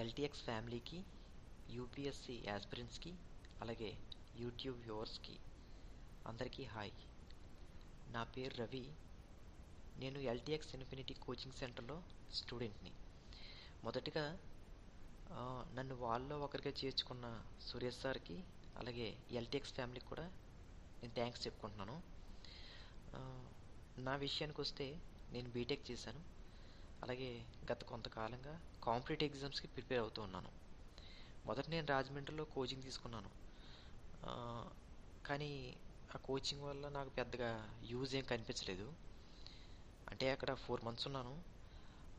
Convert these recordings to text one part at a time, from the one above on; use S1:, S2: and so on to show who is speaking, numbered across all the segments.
S1: LTX ఫ్యామిలీకి, UPSC యాస్పిరెంట్స్కి, అలాగే YouTube వ్యూవర్స్కి అందరికీ హాయ్. నా పేరు రవి. నేను ఎల్టీఎక్స్ ఇన్ఫినిటీ కోచింగ్ సెంటర్లో స్టూడెంట్ని. మొదటిగా నన్ను వాళ్ళలో ఒకరిగా చేర్చుకున్న సురేష్ సార్కి, అలాగే ఎల్టీఎక్స్ ఫ్యామిలీకి కూడా నేను థ్యాంక్స్ చెప్పుకుంటున్నాను. నా విషయానికి వస్తే నేను బీటెక్ చేశాను. అలాగే గత కొంతకాలంగా కాంపిటేటివ్ ఎగ్జామ్స్కి ప్రిపేర్ అవుతూ ఉన్నాను. మొదట నేను రాజమండ్రిలో కోచింగ్ తీసుకున్నాను. కానీ ఆ కోచింగ్ వల్ల నాకు పెద్దగా యూజ్ ఏం కనిపించలేదు. అంటే అక్కడ 4 months ఉన్నాను.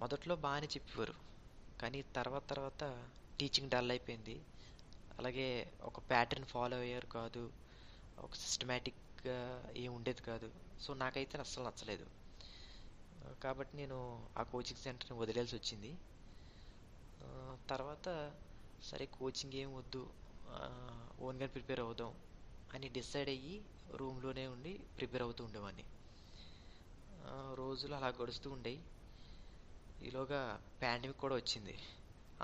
S1: మొదట్లో బాగానే చెప్పేవారు, కానీ తర్వాత టీచింగ్ డల్ అయిపోయింది. అలాగే ఒక ప్యాటర్న్ ఫాలో అయ్యారు కాదు, ఒక సిస్టమేటిక్గా ఏం ఉండేది కాదు. సో నాకైతే అస్సలు నచ్చలేదు. కాబట్టి నేను ఆ కోచింగ్ సెంటర్ని వదిలేయాల్సి వచ్చింది. తర్వాత సరే కోచింగ్ ఏం వద్దు, ఓన్గా ప్రిపేర్ అవుదాం అని డిసైడ్ అయ్యి రూమ్లోనే ఉండి ప్రిపేర్ అవుతూ ఉండేవాడిని. రోజులు అలా గడుస్తూ ఉండేవి. ఈలోగా పాండమిక్ కూడా వచ్చింది.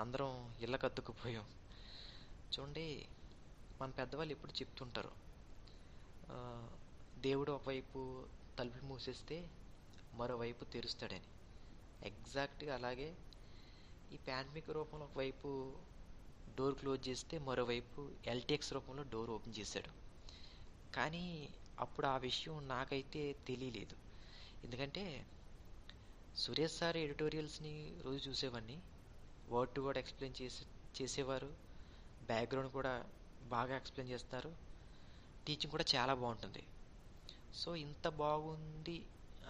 S1: అందరం ఇళ్ళకు అతుక్కుపోయాం. చూడండి, మన పెద్దవాళ్ళు ఎప్పుడు చెప్తుంటారు, దేవుడు ఒకవైపు తలుపు మూసేస్తే మరోవైపు తెరుస్తాడని. ఎగ్జాక్ట్గా అలాగే ఈ పాండమిక్ రూపంలో ఒకవైపు డోర్ క్లోజ్ చేస్తే మరోవైపు ఎల్టీఎక్స్ రూపంలో డోర్ ఓపెన్ చేశాడు. కానీ అప్పుడు ఆ విషయం నాకైతే తెలియలేదు. ఎందుకంటే సురేష్ సార్ ఎడిటోరియల్స్ని రోజు చూసేవాడిని. వర్డ్ టు వర్డ్ ఎక్స్ప్లెయిన్ చేసేవారు. బ్యాక్గ్రౌండ్ కూడా బాగా ఎక్స్ప్లెయిన్ చేస్తారు. టీచింగ్ కూడా చాలా బాగుంటుంది. సో ఇంత బాగుంది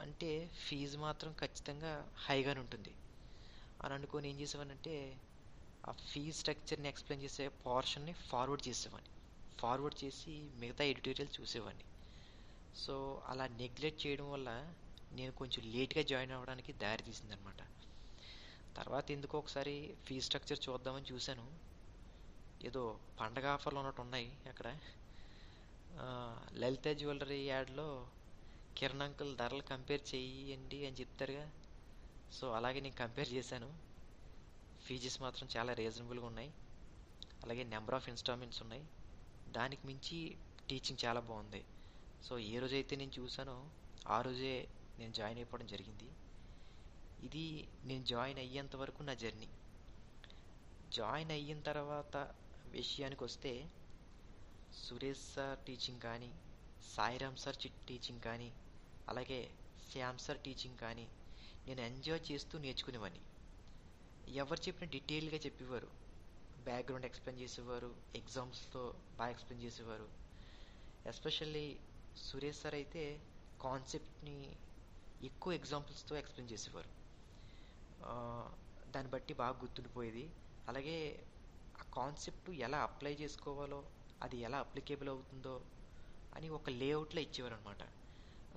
S1: అంటే ఫీజు మాత్రం ఖచ్చితంగా హైగానే ఉంటుంది అని అనుకొని ఏం చేసేవాడినంటే ఆ ఫీజ్ స్ట్రక్చర్ని ఎక్స్ప్లెయిన్ చేసే పోర్షన్ని ఫార్వర్డ్ చేసి మిగతా ఎడిటోరియల్ చూసేవాడిని. సో అలా నెగ్లెక్ట్ చేయడం వల్ల నేను కొంచెం లేట్గా జాయిన్ అవ్వడానికి దారి తీసిందనమాట. తర్వాత ఎందుకో ఒకసారి ఫీజ్ స్ట్రక్చర్ చూద్దామని చూశాను. ఏదో పండగ ఆఫర్లు ఉన్నట్టు ఉన్నాయి అక్కడ. లలిత జ్యువెలరీ యాడ్లో కిరణ్ అంకుల్ ధరలు కంపేర్ చేయండి అని చెప్తారుగా. సో అలాగే నేను కంపేర్ చేశాను. ఫీజెస్ మాత్రం చాలా రీజనబుల్గా ఉన్నాయి. అలాగే నెంబర్ ఆఫ్ ఇన్స్టాల్మెంట్స్ ఉన్నాయి. దానికి మించి టీచింగ్ చాలా బాగుంది. సో ఏ రోజైతే నేను చూసానో ఆ రోజే నేను జాయిన్ అయిపోవడం జరిగింది. ఇది నేను జాయిన్ అయ్యేంత వరకు నా జర్నీ. జాయిన్ అయిన తర్వాత విషయానికి వస్తే సురేష్ సార్ టీచింగ్ కానీ, సాయిరామ్ సార్ టీచింగ్ కానీ, అలాగే శ్యామ్ సార్ టీచింగ్ కానీ నేను ఎంజాయ్ చేస్తూ నేర్చుకునేవాడిని. ఎవరు చెప్పిన డీటెయిల్గా చెప్పేవారు, బ్యాక్గ్రౌండ్ ఎక్స్ప్లెయిన్ చేసేవారు, ఎగ్జామ్స్తో బాగా ఎక్స్ప్లెయిన్ చేసేవారు. ఎస్పెషల్లీ సురేష్ సార్ అయితే కాన్సెప్ట్ని ఎక్కువ ఎగ్జాంపుల్స్తో ఎక్స్ప్లెయిన్ చేసేవారు. దాన్ని బట్టి బాగా గుర్తుండిపోయేది. అలాగే ఆ కాన్సెప్ట్ ఎలా అప్లై చేసుకోవాలో, అది ఎలా అప్లికేబుల్ అవుతుందో అని ఒక లేఅవుట్లో ఇచ్చేవారు అనమాట.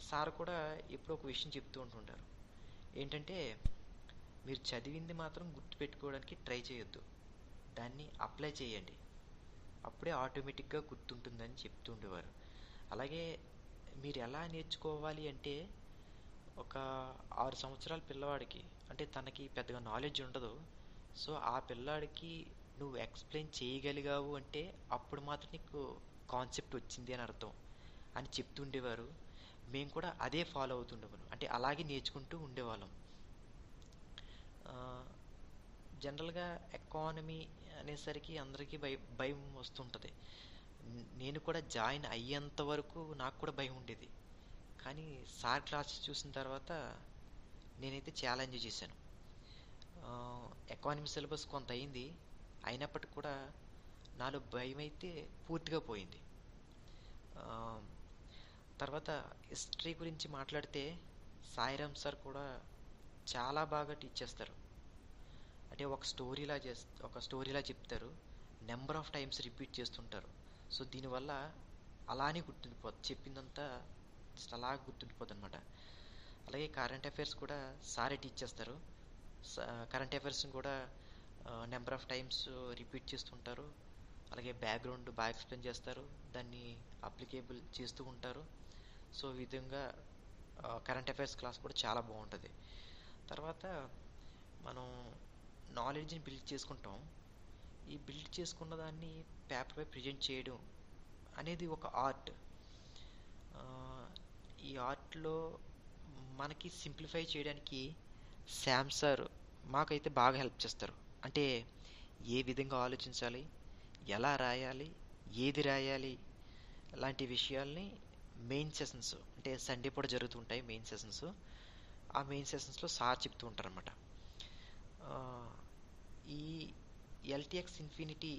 S1: సార్ కూడా ఎప్పుడో ఒక విషయం చెప్తూ ఉంటుంటారు, ఏంటంటే మీరు చదివింది మాత్రం గుర్తుపెట్టుకోవడానికి ట్రై చేయొద్దు, దాన్ని అప్లై చేయండి, అప్పుడే ఆటోమేటిక్గా గుర్తుంటుందని చెప్తూ ఉండేవారు. అలాగే మీరు ఎలా నేర్చుకోవాలి అంటే, ఒక 6 సంవత్సరాల పిల్లవాడికి, అంటే తనకి పెద్దగా నాలెడ్జ్ ఉండదు. సో ఆ పిల్లాడికి నువ్వు ఎక్స్ప్లెయిన్ చేయగలిగావు అంటే అప్పుడు మాత్రం నీకు కాన్సెప్ట్ వచ్చింది అని అర్థం అని చెప్తుండేవారు. మేము కూడా అదే ఫాలో అవుతుండేవాళ్ళం, అంటే అలాగే నేర్చుకుంటూ ఉండేవాళ్ళం. జనరల్గా ఎకానమీ అనేసరికి అందరికీ భయం వస్తుంటుంది. నేను కూడా జాయిన్ అయ్యేంత వరకు నాకు కూడా భయం ఉండేది. కానీ సార్ క్లాసెస్ చూసిన తర్వాత నేనైతే చాలా ఎంజాయ్ చేశాను. ఎకానమీ సిలబస్ కొంత అయింది, అయినప్పటికీ కూడా నాలో భయం అయితే పూర్తిగా పోయింది. తర్వాత హిస్టరీ గురించి మాట్లాడితే సాయిరామ్ సార్ కూడా చాలా బాగా టీచ్ చేస్తారు. అంటే ఒక స్టోరీలా చెప్తారు, నెంబర్ ఆఫ్ టైమ్స్ రిపీట్ చేస్తుంటారు. సో దీనివల్ల అలానే గుర్తుండిపోతుంది, చెప్పిందంతా జస్ట్ అలా గుర్తుండిపోతుంది అనమాట. అలాగే కరెంట్ అఫైర్స్ కూడా సారే టీచ్ చేస్తారు. కరెంట్ అఫైర్స్ని కూడా నెంబర్ ఆఫ్ టైమ్స్ రిపీట్ చేస్తుంటారు. అలాగే బ్యాక్గ్రౌండ్ బాగా ఎక్స్ప్లెయిన్ చేస్తారు, దాన్ని అప్లికేబుల్ చేస్తూ ఉంటారు. సో ఈ విధంగా కరెంట్ అఫైర్స్ క్లాస్ కూడా చాలా బాగుంటుంది. తర్వాత మనం నాలెడ్జ్ని బిల్డ్ చేసుకుంటాం. ఈ బిల్డ్ చేసుకున్న దాన్ని పేపర్పై ప్రజెంట్ చేయడం అనేది ఒక ఆర్ట్. ఈ ఆర్ట్లో మనకి సింప్లిఫై చేయడానికి శామ్ సార్ మాకైతే బాగా హెల్ప్ చేస్తారు. అంటే ఏ విధంగా ఆలోచించాలి, ఎలా రాయాలి, ఏది రాయాలి లాంటి విషయాల్ని మెయిన్ సెషన్స్, అంటే సండే పూట జరుగుతుంటాయి మెయిన్ సెషన్స్. ఆ మెయిన్ సెషన్స్లో సార్ చెప్తూ ఉంటారన్నమాట. ఈ ఎల్టీఎక్స్ ఇన్ఫినిటీ,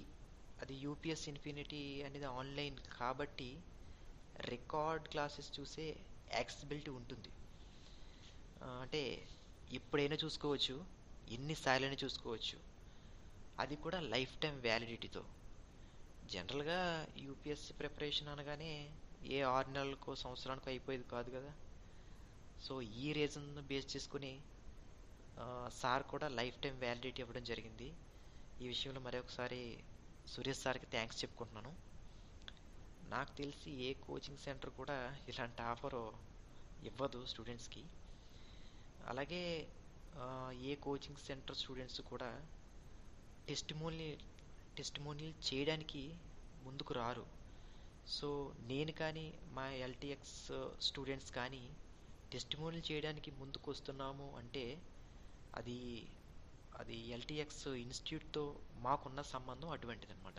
S1: అది యూపీఎస్ ఇన్ఫినిటీ అనేది ఆన్లైన్ కాబట్టి రికార్డ్ క్లాసెస్ చూసే యాక్సెసిబిలిటీ ఉంటుంది. అంటే ఎప్పుడైనా చూసుకోవచ్చు, ఎన్నిసార్లైనా చూసుకోవచ్చు, అది కూడా లైఫ్ టైం వ్యాలిడిటీతో. జనరల్గా యూపీఎస్సీ ప్రిపరేషన్ అనగానే ఏ 6 నెలలకో సంవత్సరానికో అయిపోయేది కాదు కదా. సో ఈ రీజన్ బేస్ చేసుకుని సార్ కూడా లైఫ్ టైం వ్యాలిడిటీ ఇవ్వడం జరిగింది. ఈ విషయంలో మరొకసారి సురేష్ సార్కి థ్యాంక్స్ చెప్పుకుంటున్నాను. నాకు తెలిసి ఏ కోచింగ్ సెంటర్ కూడా ఇలాంటి ఆఫర్ ఇవ్వదు స్టూడెంట్స్కి. అలాగే ఏ కోచింగ్ సెంటర్ స్టూడెంట్స్ కూడా టెస్టిమోనియల్ చేయడానికి ముందుకు రారు. సో నేను కానీ మా ఎల్టీఎక్స్ స్టూడెంట్స్ కానీ టెస్టిమోనియల్ చేయడానికి ముందుకు వస్తున్నాము అంటే అది అది ఎల్టీఎక్స్ ఇన్స్టిట్యూట్తో మాకున్న సంబంధం అటువంటిది అనమాట.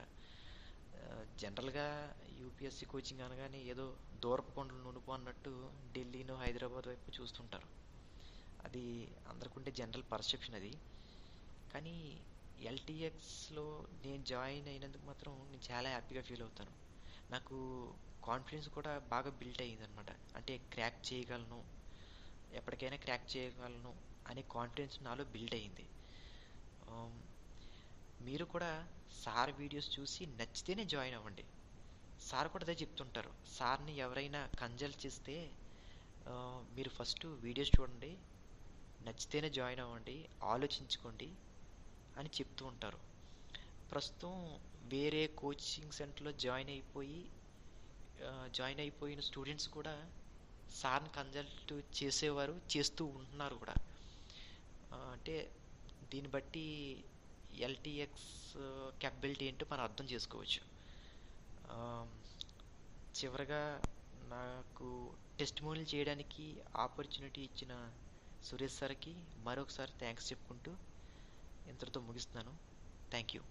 S1: జనరల్గా యూపీఎస్సీ కోచింగ్ అనగానే ఏదో దూరపు కొండలు నునుపు అన్నట్టు ఢిల్లీను హైదరాబాద్ వైపు చూస్తుంటారు. అది అందరికుంటే జనరల్ పర్సెప్షన్ అది. కానీ ఎల్టీఎక్స్లో నేను జాయిన్ అయినందుకు మాత్రం నేను చాలా హ్యాపీగా ఫీల్ అవుతాను. నాకు కాన్ఫిడెన్స్ కూడా బాగా బిల్డ్ అయ్యింది అనమాట. అంటే క్రాక్ చేయగలను, ఎప్పటికైనా క్రాక్ చేయగలను అనే కాన్ఫిడెన్స్ నాలో బిల్డ్ అయ్యింది. మీరు కూడా సార్ వీడియోస్ చూసి నచ్చితేనే జాయిన్ అవ్వండి. సార్ కూడా అదే చెప్తుంటారు. సార్ని ఎవరైనా కన్సల్ట్ చేస్తే మీరు ఫస్ట్ వీడియోస్ చూడండి, నచ్చితేనే జాయిన్ అవ్వండి, ఆలోచించుకోండి అని చెప్తూ ఉంటారు. ప్రస్తుతం వేరే కోచింగ్ సెంటర్లో జాయిన్ అయిపోయిన స్టూడెంట్స్ కూడా సార్ని కన్సల్ట్ చేసేవారు, చేస్తూ ఉంటున్నారు కూడా. అంటే దీన్ని బట్టి ఎల్టీఎక్స్ క్యాపబిలిటీ ఏంటో మనం అర్థం చేసుకోవచ్చు. చివరగా నాకు టెస్టిమోనియల్ చేయడానికి ఆపర్చునిటీ ఇచ్చిన సురేష్ సార్కి మరొకసారి థ్యాంక్స్ చెప్పుకుంటూ ఇంతటితో ముగిస్తున్నాను. Thank you.